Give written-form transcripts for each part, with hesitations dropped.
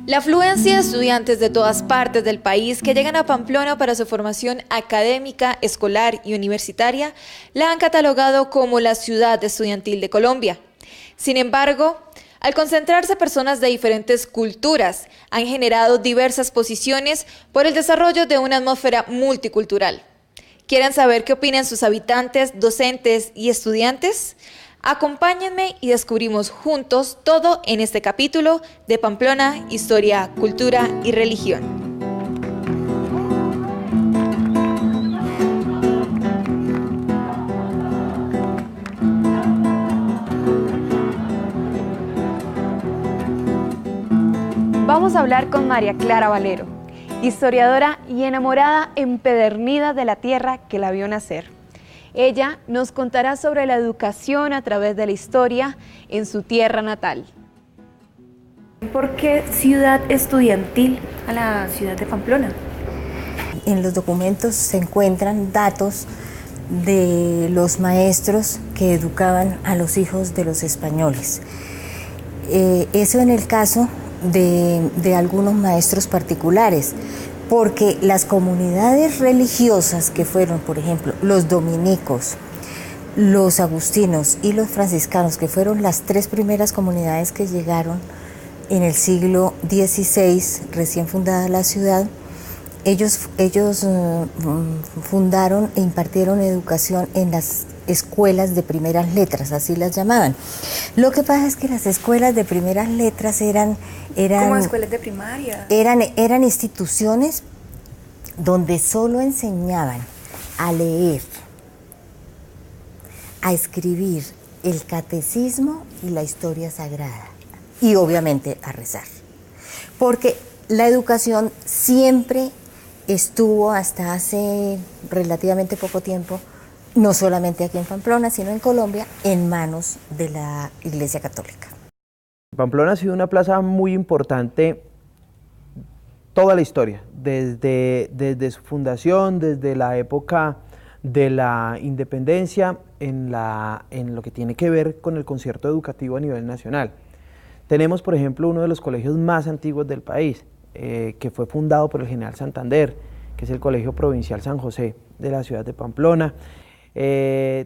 La afluencia de estudiantes de todas partes del país que llegan a Pamplona para su formación académica, escolar y universitaria la han catalogado como la ciudad estudiantil de Colombia. Sin embargo, al concentrarse personas de diferentes culturas, han generado diversas posiciones por el desarrollo de una atmósfera multicultural. ¿Quieren saber qué opinan sus habitantes, docentes y estudiantes? Acompáñenme y descubrimos juntos todo en este capítulo de Pamplona, Historia, Cultura y Religión. Vamos a hablar con María Clara Valero, historiadora y enamorada empedernida de la tierra que la vio nacer. Ella nos contará sobre la educación a través de la historia en su tierra natal. ¿Por qué ciudad estudiantil a la ciudad de Pamplona? En los documentos se encuentran datos de los maestros que educaban a los hijos de los españoles. Eso en el caso de algunos maestros particulares, porque las comunidades religiosas que fueron, por ejemplo, los dominicos, los agustinos y los franciscanos, que fueron las tres primeras comunidades que llegaron en el siglo XVI, recién fundada la ciudad, ellos fundaron e impartieron educación en las escuelas de primeras letras, así las llamaban. Lo que pasa es que las escuelas de primeras letras eran ¿Como escuelas de primaria? Eran instituciones donde solo enseñaban a leer, a escribir el catecismo y la historia sagrada, y obviamente a rezar. Porque la educación siempre estuvo hasta hace relativamente poco tiempo, no solamente aquí en Pamplona, sino en Colombia, en manos de la Iglesia Católica. Pamplona ha sido una plaza muy importante toda la historia, desde su fundación, desde la época de la independencia, en lo que tiene que ver con el concierto educativo a nivel nacional. Tenemos, por ejemplo, uno de los colegios más antiguos del país, que fue fundado por el general Santander, que es el Colegio Provincial San José de la ciudad de Pamplona.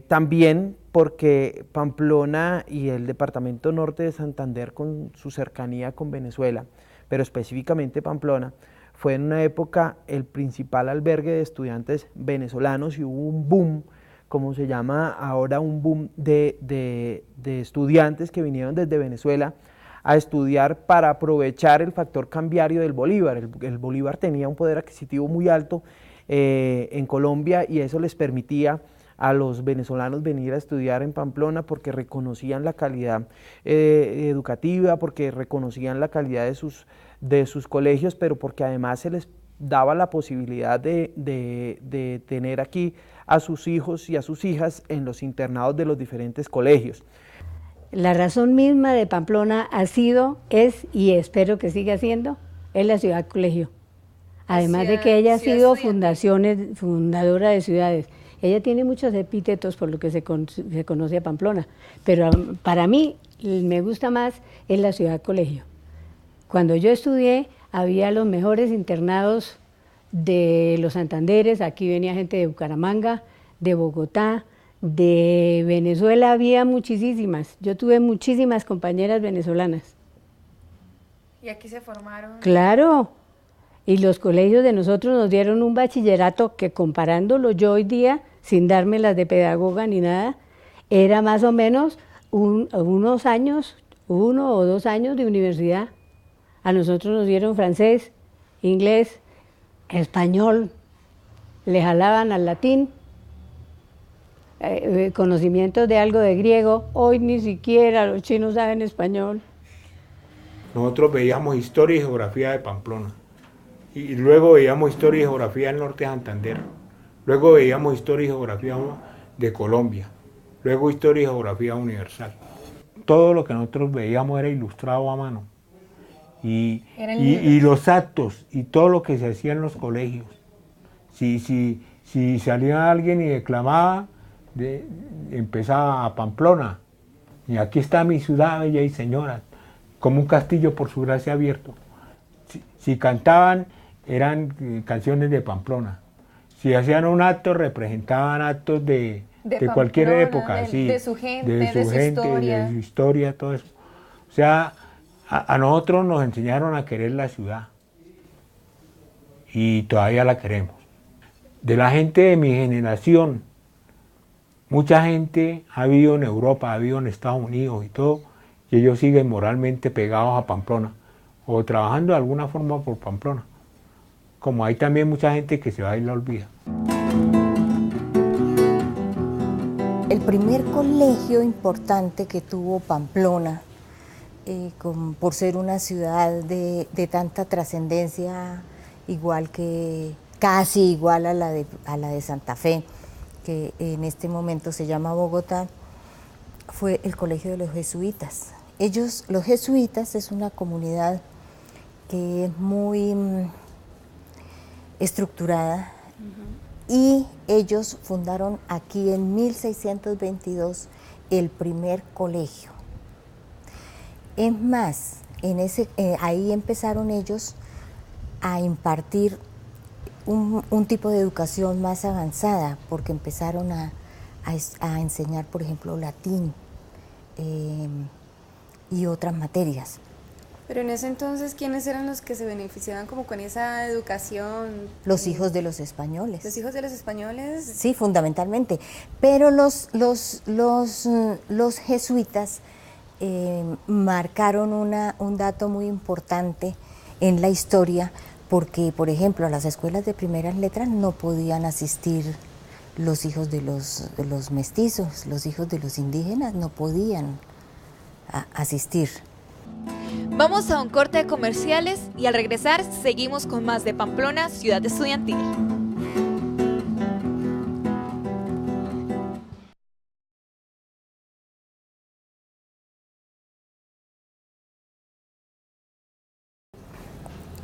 También porque Pamplona y el departamento norte de Santander, con su cercanía con Venezuela, pero específicamente Pamplona, fue en una época el principal albergue de estudiantes venezolanos y hubo un boom, como se llama ahora, un boom de estudiantes que vinieron desde Venezuela a estudiar para aprovechar el factor cambiario del bolívar. El bolívar tenía un poder adquisitivo muy alto en Colombia y eso les permitía a los venezolanos venir a estudiar en Pamplona porque reconocían la calidad educativa, porque reconocían la calidad de sus colegios, pero porque además se les daba la posibilidad de tener aquí a sus hijos y a sus hijas en los internados de los diferentes colegios. La razón misma de Pamplona ha sido, es y espero que siga siendo, es la ciudad colegio. Además de que ella ha sido fundadora de ciudades. Ella tiene muchos epítetos por lo que se conoce a Pamplona, pero para mí me gusta más es la ciudad colegio. Cuando yo estudié había los mejores internados de los Santanderes, aquí venía gente de Bucaramanga, de Bogotá, de Venezuela había muchísimas. Yo tuve muchísimas compañeras venezolanas. ¿Y aquí se formaron? Claro. Y los colegios de nosotros nos dieron un bachillerato que, comparándolo yo hoy día, sin darme las de pedagoga ni nada, era más o menos unos años, 1 o 2 años de universidad. A nosotros nos dieron francés, inglés, español, le jalaban al latín, conocimientos de algo de griego. Hoy ni siquiera los chinos saben español. Nosotros veíamos historia y geografía de Pamplona. Y luego veíamos historia y geografía del norte de Santander, luego veíamos historia y geografía de Colombia, luego historia y geografía universal. Todo lo que nosotros veíamos era ilustrado a mano, y los actos y todo lo que se hacía en los colegios. Si salía alguien y declamaba, empezaba a Pamplona, y aquí está mi ciudad bella y señora, como un castillo por su gracia abierto. Si cantaban, eran canciones de Pamplona. Si hacían un acto, representaban actos de cualquier época, sí, de su gente, de su historia, todo eso. O sea, a nosotros nos enseñaron a querer la ciudad y todavía la queremos. De la gente de mi generación, mucha gente ha vivido en Europa, ha vivido en Estados Unidos y todo, y ellos siguen moralmente pegados a Pamplona o trabajando de alguna forma por Pamplona. Como hay también mucha gente que se va y la olvida. El primer colegio importante que tuvo Pamplona, por ser una ciudad de tanta trascendencia, casi igual a la de Santa Fe, que en este momento se llama Bogotá, fue el Colegio de los Jesuitas. Los jesuitas, es una comunidad que es muy estructurada, y ellos fundaron aquí en 1622 el primer colegio. Es más, ahí empezaron ellos a impartir un tipo de educación más avanzada, porque empezaron a enseñar, por ejemplo, latín y otras materias. Pero en ese entonces, ¿quiénes eran los que se beneficiaban como con esa educación? Los hijos de los españoles. ¿Los hijos de los españoles? Sí, fundamentalmente. Pero los jesuitas marcaron un dato muy importante en la historia, porque, por ejemplo, a las escuelas de primeras letras no podían asistir los hijos de los mestizos, los hijos de los indígenas no podían asistir. Vamos a un corte de comerciales y al regresar seguimos con más de Pamplona, ciudad estudiantil.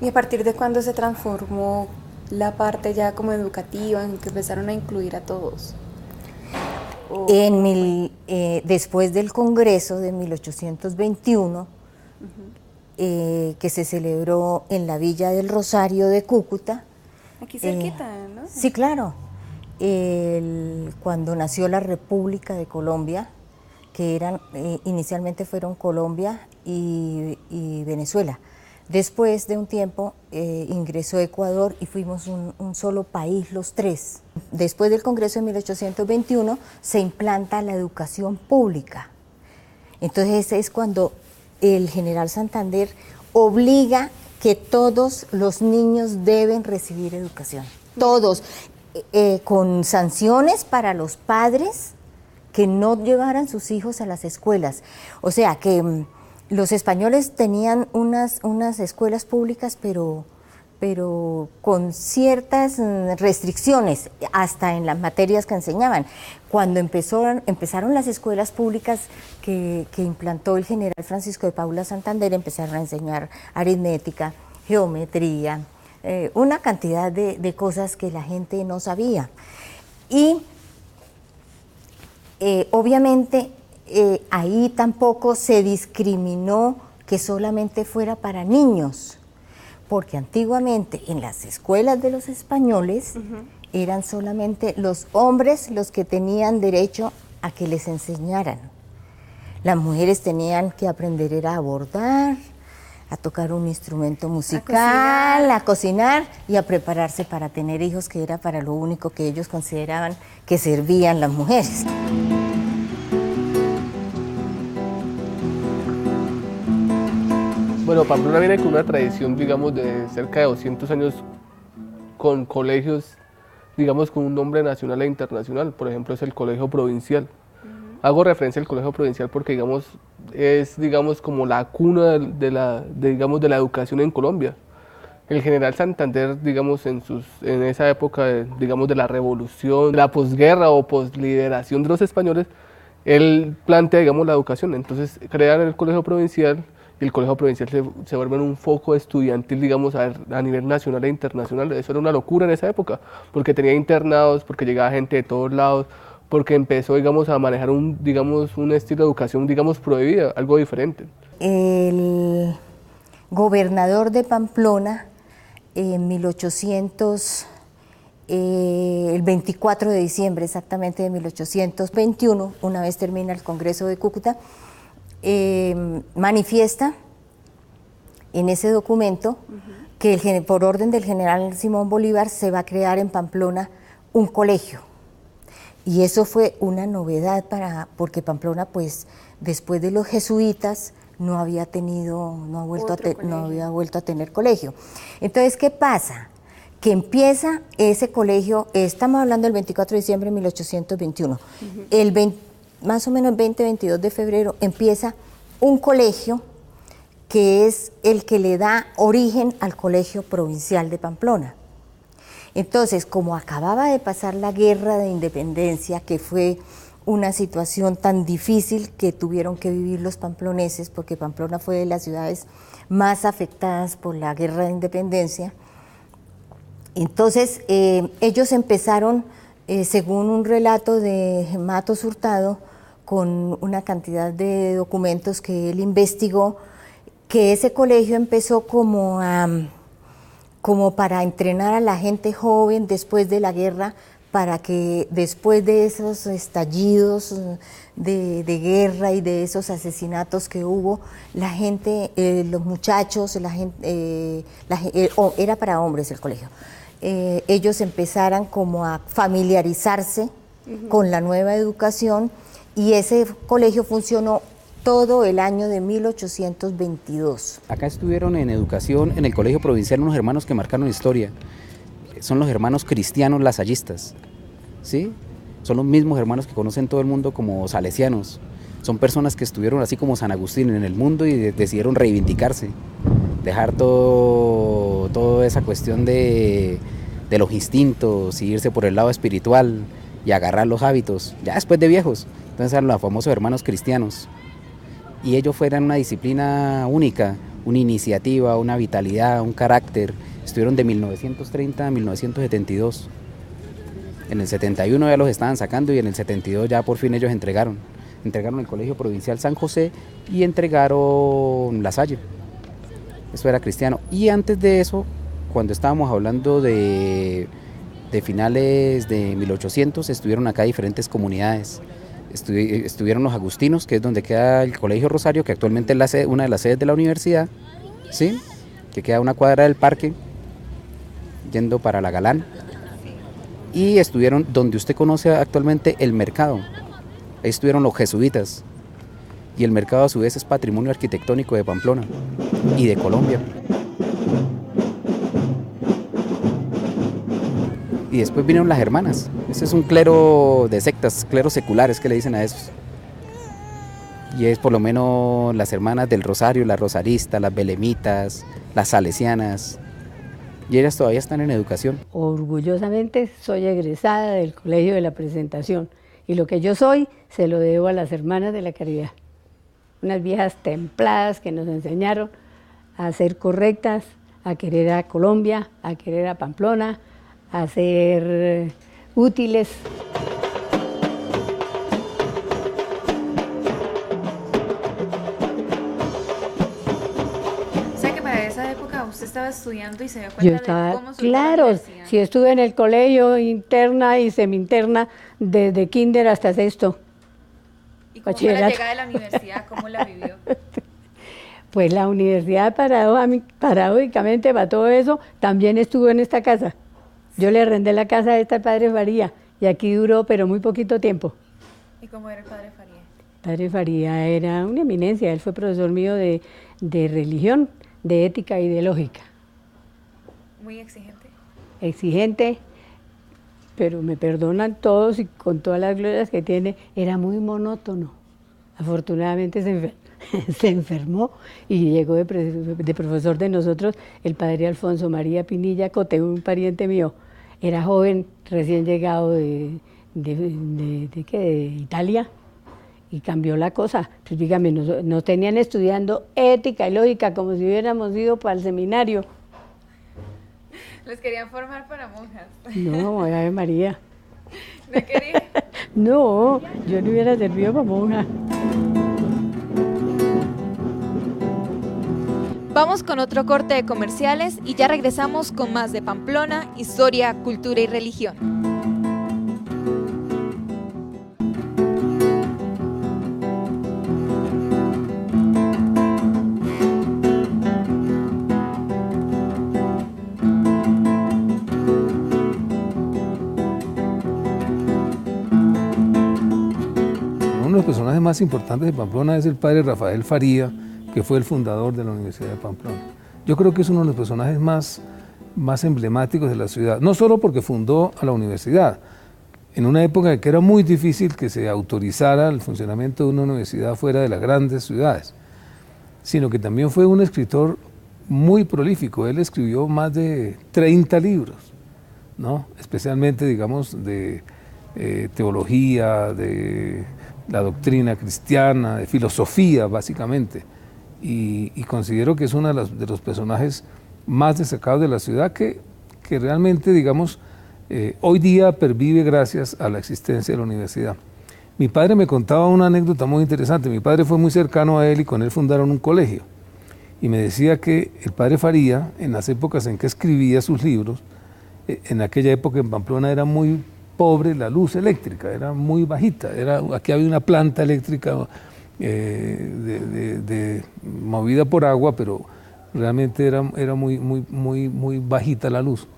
¿Y a partir de cuándo se transformó la parte ya como educativa, en que empezaron a incluir a todos? Después del Congreso de 1821, que se celebró en la Villa del Rosario de Cúcuta. Aquí cerquita, ¿no? Sí, claro. Cuando nació la República de Colombia, que inicialmente fueron Colombia y Venezuela. Después de un tiempo ingresó Ecuador y fuimos un solo país los tres. Después del Congreso de 1821 se implanta la educación pública. Entonces es cuando el general Santander obliga que todos los niños deben recibir educación. Todos, con sanciones para los padres que no llevaran sus hijos a las escuelas. O sea que los españoles tenían unas escuelas públicas, pero con ciertas restricciones, hasta en las materias que enseñaban. Cuando empezaron las escuelas públicas que implantó el general Francisco de Paula Santander, empezaron a enseñar aritmética, geometría, una cantidad de cosas que la gente no sabía. Y obviamente ahí tampoco se discriminó que solamente fuera para niños, porque antiguamente en las escuelas de los españoles eran solamente los hombres los que tenían derecho a que les enseñaran. Las mujeres tenían que aprender a bordar, a tocar un instrumento musical, a cocinar y a prepararse para tener hijos, que era para lo único que ellos consideraban que servían las mujeres. Bueno, Pamplona viene con una tradición, digamos, de cerca de 200 años con colegios, digamos, con un nombre nacional e internacional. Por ejemplo, es el Colegio Provincial. Hago referencia al Colegio Provincial porque, digamos, es, digamos, como la cuna de la educación en Colombia. El general Santander, digamos, en esa época, digamos, de la revolución, de la posguerra o posliberación de los españoles, él plantea, digamos, la educación. Entonces, crean el Colegio Provincial, y el Colegio Provincial se vuelve en un foco estudiantil, digamos, a nivel nacional e internacional. Eso era una locura en esa época, porque tenía internados, porque llegaba gente de todos lados, porque empezó, digamos, a manejar un estilo de educación, digamos, prohibida, algo diferente. gobernador de Pamplona en el 24 de diciembre exactamente de 1821, una vez termina el Congreso de Cúcuta, manifiesta en ese documento que por orden del general Simón Bolívar se va a crear en Pamplona un colegio. Y eso fue una novedad porque Pamplona, pues, después de los jesuitas, no había vuelto a tener colegio. Entonces, ¿qué pasa? Que empieza ese colegio, estamos hablando del 24 de diciembre de 1821, más o menos el 22 de febrero empieza un colegio que es el que le da origen al Colegio Provincial de Pamplona. Entonces, como acababa de pasar la Guerra de Independencia, que fue una situación tan difícil que tuvieron que vivir los pamploneses, porque Pamplona fue de las ciudades más afectadas por la Guerra de Independencia, entonces ellos empezaron, según un relato de Matos Hurtado, con una cantidad de documentos que él investigó, que ese colegio empezó como para entrenar a la gente joven después de la guerra, para que después de esos estallidos de guerra y de esos asesinatos que hubo, la gente, los muchachos, era para hombres el colegio, ellos empezaran como a familiarizarse con la nueva educación, y ese colegio funcionó todo el año de 1822. Acá estuvieron en educación en el Colegio Provincial unos hermanos que marcaron historia. Son los hermanos cristianos lasallistas, ¿sí? Son los mismos hermanos que conocen todo el mundo como salesianos. Son personas que estuvieron así como San Agustín en el mundo y decidieron reivindicarse, dejar toda esa cuestión de los instintos y irse por el lado espiritual y agarrar los hábitos, ya después de viejos. Entonces eran los famosos hermanos cristianos. Y ellos fueran una disciplina única, una iniciativa, una vitalidad, un carácter. Estuvieron de 1930 a 1972. En el 71 ya los estaban sacando y en el 72 ya por fin ellos entregaron el Colegio Provincial San José y entregaron La Salle. Eso era cristiano. Y antes de eso, cuando estábamos hablando de finales de 1800, estuvieron acá diferentes comunidades. Estuvieron los agustinos, que es donde queda el Colegio Rosario, que actualmente es una de las sedes de la universidad, ¿sí? Que queda a una cuadra del parque, yendo para La Galán. Y estuvieron donde usted conoce actualmente el mercado. Ahí estuvieron los jesuitas. Y el mercado a su vez es patrimonio arquitectónico de Pamplona y de Colombia. Y después vinieron las hermanas. Ese es un clero de sectas, cleros seculares que le dicen a esos. Y es por lo menos las hermanas del Rosario, las rosaristas, las belemitas, las salesianas. Y ellas todavía están en educación. Orgullosamente soy egresada del Colegio de la Presentación. Y lo que yo soy se lo debo a las hermanas de la caridad. Unas viejas templadas que nos enseñaron a ser correctas, a querer a Colombia, a querer a Pamplona, a ser útiles. O sea que para esa época usted estaba estudiando y se dio cuenta Yo estaba, de cómo surgió claro, la universidad. sí estuve en el colegio interna y semi-interna desde kinder hasta sexto. ¿Y cómo fue la llegada de la universidad? ¿Cómo la vivió? Pues la universidad, paradójicamente, para todo eso, también estuvo en esta casa. Yo le arrendé la casa a esta padre Faría y aquí duró, pero muy poquito tiempo. ¿Y cómo era el padre Faría? Padre Faría era una eminencia, él fue profesor mío de religión, de ética y de lógica. Muy exigente. Exigente, pero me perdonan todos y con todas las glorias que tiene, era muy monótono. Afortunadamente se enfermó y llegó de profesor de nosotros el padre Alfonso María Pinilla Cote, un pariente mío. Era joven, recién llegado de Italia, y cambió la cosa. Pues dígame, nos tenían estudiando ética y lógica como si hubiéramos ido para el seminario. Los querían formar para monjas. No, Ave María. ¿No quería? No, yo no hubiera servido para monja. Vamos con otro corte de comerciales y ya regresamos con más de Pamplona, historia, cultura y religión. Uno de los personajes más importantes de Pamplona es el padre Rafael Faría, que fue el fundador de la Universidad de Pamplona. Yo creo que es uno de los personajes más emblemáticos de la ciudad, no solo porque fundó a la universidad, en una época en que era muy difícil que se autorizara el funcionamiento de una universidad fuera de las grandes ciudades, sino que también fue un escritor muy prolífico. Él escribió más de 30 libros, ¿no? Especialmente, digamos, de teología, de la doctrina cristiana, de filosofía, básicamente. Y considero que es uno de los personajes más destacados de la ciudad que realmente, digamos, hoy día pervive gracias a la existencia de la universidad. Mi padre me contaba una anécdota muy interesante. Mi padre fue muy cercano a él y con él fundaron un colegio. Y me decía que el padre Faría, en las épocas en que escribía sus libros, en aquella época en Pamplona era muy pobre la luz eléctrica, era muy bajita. Aquí había una planta eléctrica movida por agua, pero realmente era muy bajita la luz.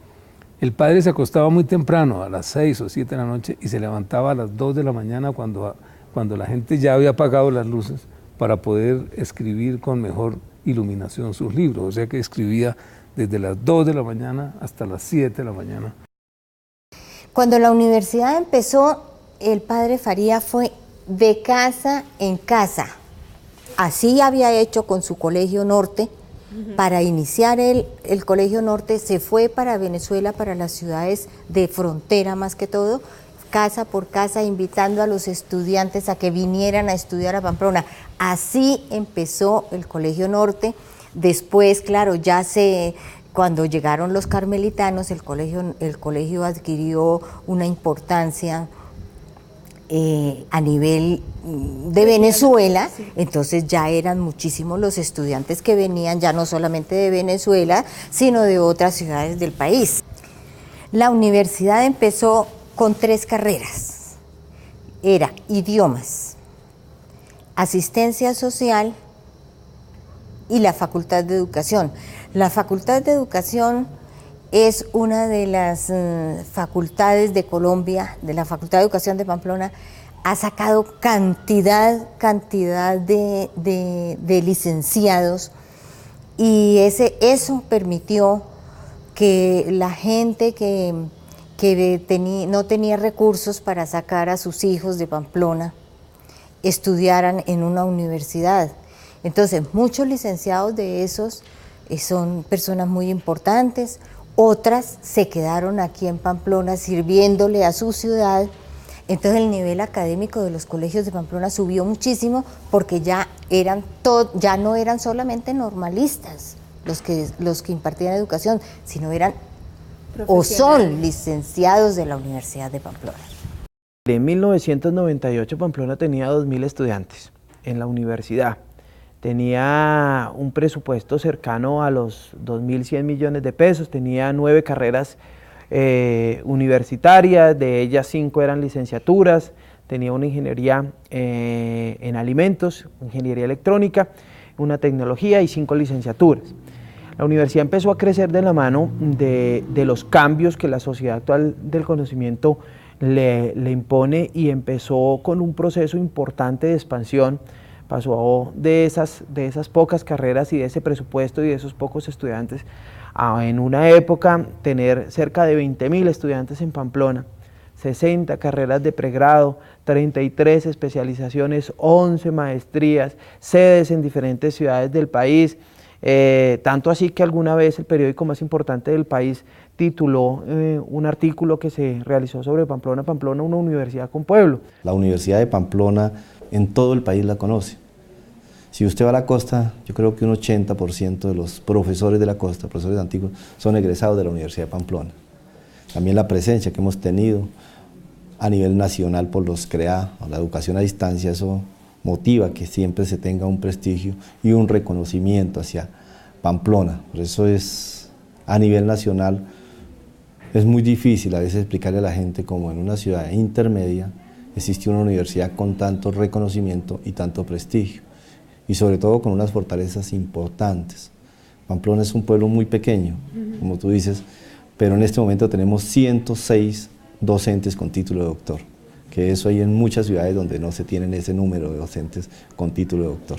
El padre se acostaba muy temprano, a las 6 o 7 de la noche, y se levantaba a las 2 de la mañana cuando la gente ya había apagado las luces para poder escribir con mejor iluminación sus libros. O sea que escribía desde las 2 de la mañana hasta las 7 de la mañana. Cuando la universidad empezó, el padre Faría fue de casa en casa. Así había hecho con su Colegio Norte. Para iniciar el Colegio Norte se fue para Venezuela, para las ciudades de frontera más que todo, casa por casa, invitando a los estudiantes a que vinieran a estudiar a Pamplona. Así empezó el Colegio Norte. Después, claro, cuando llegaron los carmelitanos, el colegio adquirió una importancia a nivel de Venezuela, entonces ya eran muchísimos los estudiantes que venían, ya no solamente de Venezuela, sino de otras ciudades del país. La universidad empezó con 3 carreras, era idiomas, asistencia social y la Facultad de Educación. La Facultad de Educación es una de las facultades de Colombia, de la Facultad de Educación de Pamplona, ha sacado cantidad de licenciados, y eso permitió que la gente que no tenía recursos para sacar a sus hijos de Pamplona estudiaran en una universidad. Entonces, muchos licenciados de esos son personas muy importantes. Otras se quedaron aquí en Pamplona sirviéndole a su ciudad. Entonces el nivel académico de los colegios de Pamplona subió muchísimo, porque ya no eran solamente normalistas los que impartían educación, sino eran o son licenciados de la Universidad de Pamplona. En 1998 Pamplona tenía 2.000 estudiantes en la universidad. Tenía un presupuesto cercano a los 2.100 millones de pesos, tenía 9 carreras universitarias, de ellas 5 eran licenciaturas, tenía una ingeniería en alimentos, ingeniería electrónica, una tecnología y 5 licenciaturas. La universidad empezó a crecer de la mano de los cambios que la sociedad actual del conocimiento le impone, y empezó con un proceso importante de expansión. Pasó de esas pocas carreras y de ese presupuesto y de esos pocos estudiantes a, en una época, tener cerca de 20.000 estudiantes en Pamplona, 60 carreras de pregrado, 33 especializaciones, 11 maestrías, sedes en diferentes ciudades del país, tanto así que alguna vez el periódico más importante del país tituló un artículo que se realizó sobre Pamplona, Pamplona, una universidad con pueblo. La Universidad de Pamplona en todo el país la conoce. Si usted va a la costa, yo creo que un 80% de los profesores de la costa, profesores antiguos, son egresados de la Universidad de Pamplona. También la presencia que hemos tenido a nivel nacional por los CREA, la educación a distancia, eso motiva que siempre se tenga un prestigio y un reconocimiento Pamplona. Por eso es, a nivel nacional, es muy difícil a veces explicarle a la gente cómo en una ciudad intermedia existe una universidad con tanto reconocimiento y tanto prestigio, y sobre todo con unas fortalezas importantes. Pamplona es un pueblo muy pequeño, como tú dices, pero en este momento tenemos 106 docentes con título de doctor, que eso hay en muchas ciudades donde no se tienen ese número de docentes con título de doctor.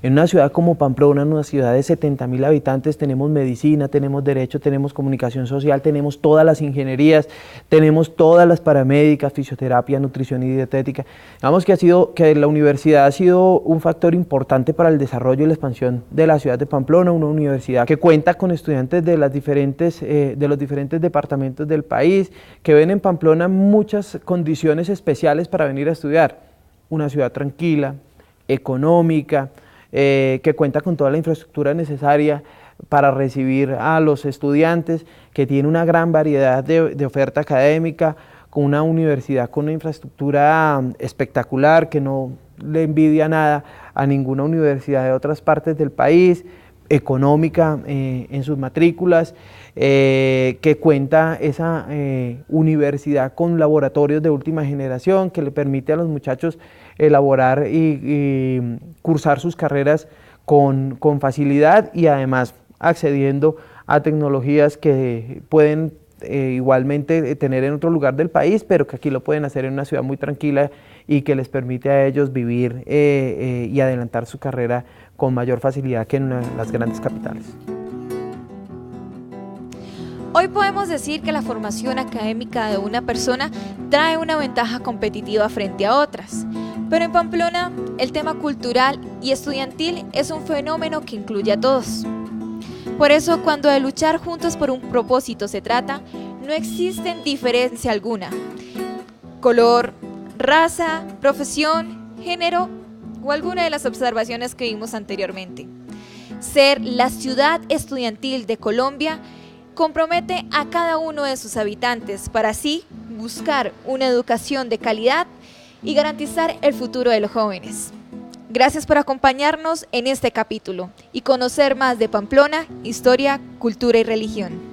En una ciudad como Pamplona, en una ciudad de 70.000 habitantes, tenemos medicina, tenemos derecho, tenemos comunicación social, tenemos todas las ingenierías, tenemos todas las paramédicas, fisioterapia, nutrición y dietética. Digamos que la universidad ha sido un factor importante para el desarrollo y la expansión de la ciudad de Pamplona, una universidad que cuenta con estudiantes de los diferentes departamentos del país, que ven en Pamplona muchas condiciones especiales para venir a estudiar. Una ciudad tranquila, económica, que cuenta con toda la infraestructura necesaria para recibir a los estudiantes, que tiene una gran variedad de oferta académica, con una universidad con una infraestructura espectacular, que no le envidia nada a ninguna universidad de otras partes del país, económica en sus matrículas, que cuenta esa universidad con laboratorios de última generación, que le permite a los muchachos elaborar y cursar sus carreras con facilidad, y además accediendo a tecnologías que pueden igualmente tener en otro lugar del país, pero que aquí lo pueden hacer en una ciudad muy tranquila y que les permite a ellos vivir y adelantar su carrera con mayor facilidad que en las grandes capitales. Hoy podemos decir que la formación académica de una persona trae una ventaja competitiva frente a otras, pero en Pamplona el tema cultural y estudiantil es un fenómeno que incluye a todos. Por eso, cuando de luchar juntos por un propósito se trata, no existe diferencia alguna: color, raza, profesión, género o alguna de las observaciones que vimos anteriormente. Ser la ciudad estudiantil de Colombia compromete a cada uno de sus habitantes para así buscar una educación de calidad y garantizar el futuro de los jóvenes. Gracias por acompañarnos en este capítulo y conocer más de Pamplona, historia, cultura y religión.